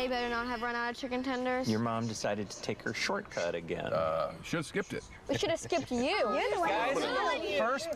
They better not have run out of chicken tenders. Your mom decided to take her shortcut again. Should have skipped it. We should have skipped you. You're the one Guys, first...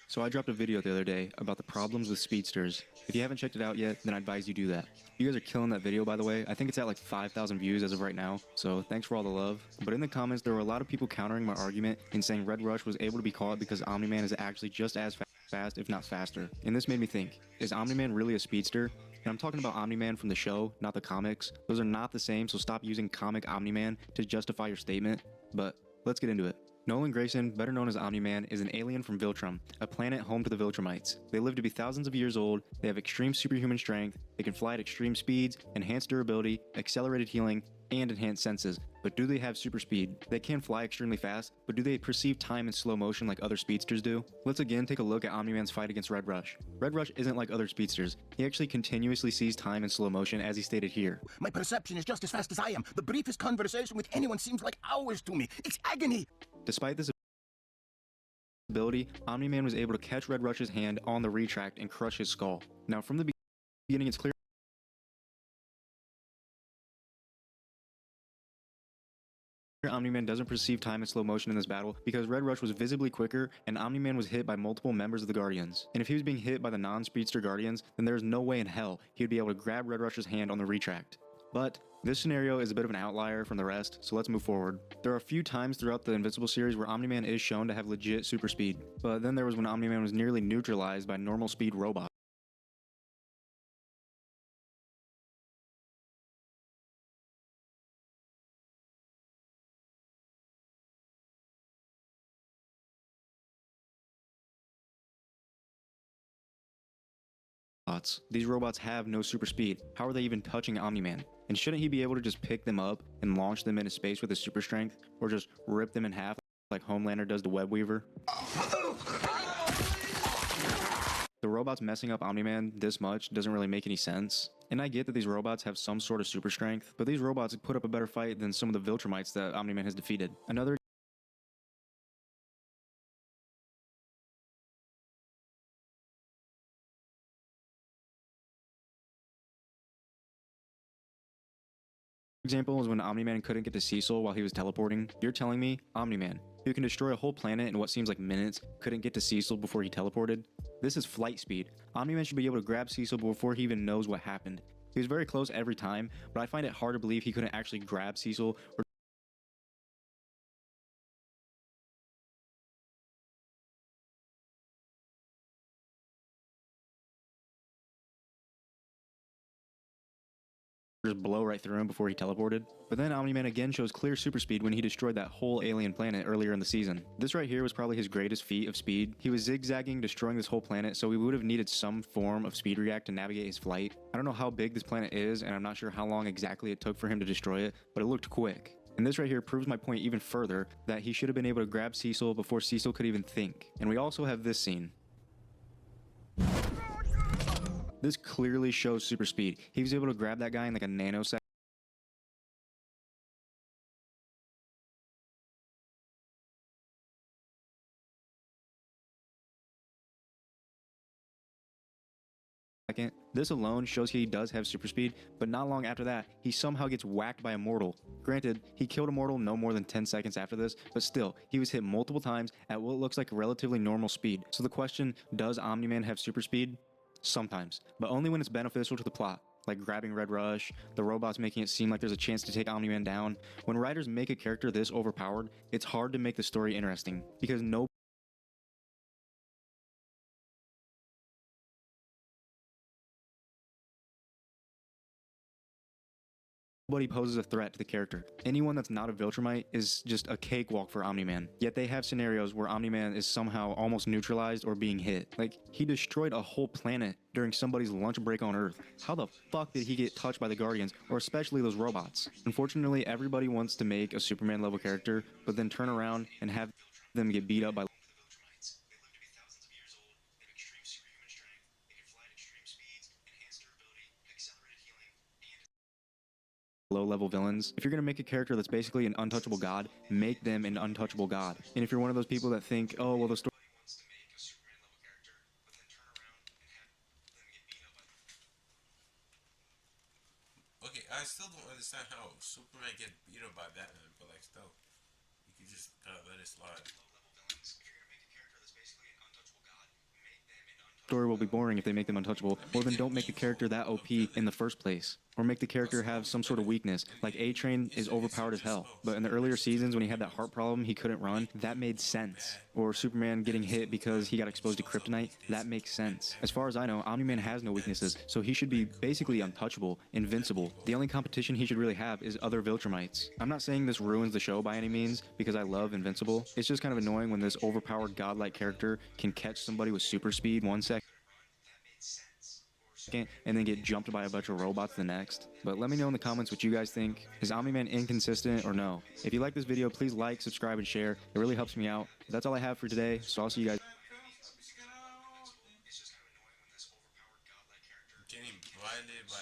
So I dropped a video the other day about the problems with speedsters. If you haven't checked it out yet, then I advise you do that. You guys are killing that video, by the way. I think it's at like 5,000 views as of right now, so thanks for all the love. But in the comments, there were a lot of people countering my argument and saying Red Rush was able to be caught because Omni-Man is actually just as fast, if not faster. And this made me think, is Omni-Man really a speedster? And I'm talking about Omni-Man from the show, not the comics. Those are not the same, so stop using comic Omni-Man to justify your statement. But let's get into it. Nolan Grayson, better known as Omni-Man, is an alien from Viltrum, a planet home to the Viltrumites. They live to be thousands of years old, they have extreme superhuman strength, they can fly at extreme speeds, enhanced durability, accelerated healing, and enhanced senses. But do they have super speed? They can fly extremely fast, but do they perceive time in slow motion like other speedsters do? Let's again take a look at Omni-Man's fight against Red Rush. Red Rush isn't like other speedsters. He actually continuously sees time in slow motion, as he stated here. My perception is just as fast as I am. The briefest conversation with anyone seems like hours to me. It's agony. Despite this ability, Omni-Man was able to catch Red Rush's hand on the retract and crush his skull. Now from the beginning, it's clear Omni-Man doesn't perceive time in slow motion in this battle because Red Rush was visibly quicker and Omni-Man was hit by multiple members of the Guardians. And if he was being hit by the non-speedster Guardians, then there's no way in hell he would be able to grab Red Rush's hand on the retract. But this scenario is a bit of an outlier from the rest, so let's move forward. There are a few times throughout the Invincible series where Omni-Man is shown to have legit super speed, but then there was when Omni-Man was nearly neutralized by normal speed robots. These robots have no super speed. How are they even touching Omni-Man? And shouldn't he be able to just pick them up and launch them into space with his super strength, or just rip them in half like Homelander does to Webweaver? The robots messing up Omni-Man this much doesn't really make any sense. And I get that these robots have some sort of super strength, but these robots put up a better fight than some of the Viltrumites that Omni-Man has defeated. Another example is when Omni-Man couldn't get to Cecil while he was teleporting. You're telling me Omni-Man, who can destroy a whole planet in what seems like minutes, couldn't get to Cecil before he teleported? This is flight speed. Omni-Man should be able to grab Cecil before he even knows what happened. He was very close every time, but I find it hard to believe he couldn't actually grab Cecil or just blow right through him before he teleported. But then Omni-Man again shows clear super speed when he destroyed that whole alien planet earlier in the season. This right here was probably his greatest feat of speed. He was zigzagging, destroying this whole planet, so he would have needed some form of speed react to navigate his flight. I don't know how big this planet is, and I'm not sure how long exactly it took for him to destroy it, but it looked quick. And this right here proves my point even further, that he should have been able to grab Cecil before Cecil could even think. And we also have this scene. This clearly shows super speed. He was able to grab that guy in like a nanosecond. This alone shows he does have super speed, but not long after that, he somehow gets whacked by Immortal. Granted, he killed Immortal no more than 10 seconds after this, but still, he was hit multiple times at what looks like relatively normal speed. So the question, does Omni-Man have super speed? Sometimes, but only when it's beneficial to the plot, like grabbing Red Rush, the robots making it seem like there's a chance to take Omni-Man down. When writers make a character this overpowered, it's hard to make the story interesting, because nobody poses a threat to the character. Anyone that's not a Viltrumite is just a cakewalk for Omni-Man. Yet they have scenarios where Omni-Man is somehow almost neutralized or being hit. Like, he destroyed a whole planet during somebody's lunch break on Earth. How the fuck did he get touched by the Guardians, or especially those robots? Unfortunately, everybody wants to make a Superman level character, but then turn around and have them get beat up by low-level villains. If you're going to make a character that's basically an untouchable god, make them an untouchable god. And if you're one of those people that think, oh, well, the story Okay, still don't understand how Superman get beat up by Batman, but like still, you could just let it slide. Story will be boring if they make them untouchable. Well, then don't make the character that OP in the first place. Or make the character have some sort of weakness. Like A-Train is overpowered as hell. But in the earlier seasons when he had that heart problem, he couldn't run, that made sense. Or Superman getting hit because he got exposed to kryptonite, that makes sense. As far as I know, Omni-Man has no weaknesses, so he should be basically untouchable, invincible. The only competition he should really have is other Viltrumites. I'm not saying this ruins the show by any means, because I love Invincible. It's just kind of annoying when this overpowered godlike character can catch somebody with super speed 1 second and then get jumped by a bunch of robots the next. But let me know in the comments what you guys think. Is Omni-Man inconsistent or no? If you like this video, please like, subscribe, and share. It really helps me out. That's all I have for today, so I'll see you guys. Getting blinded by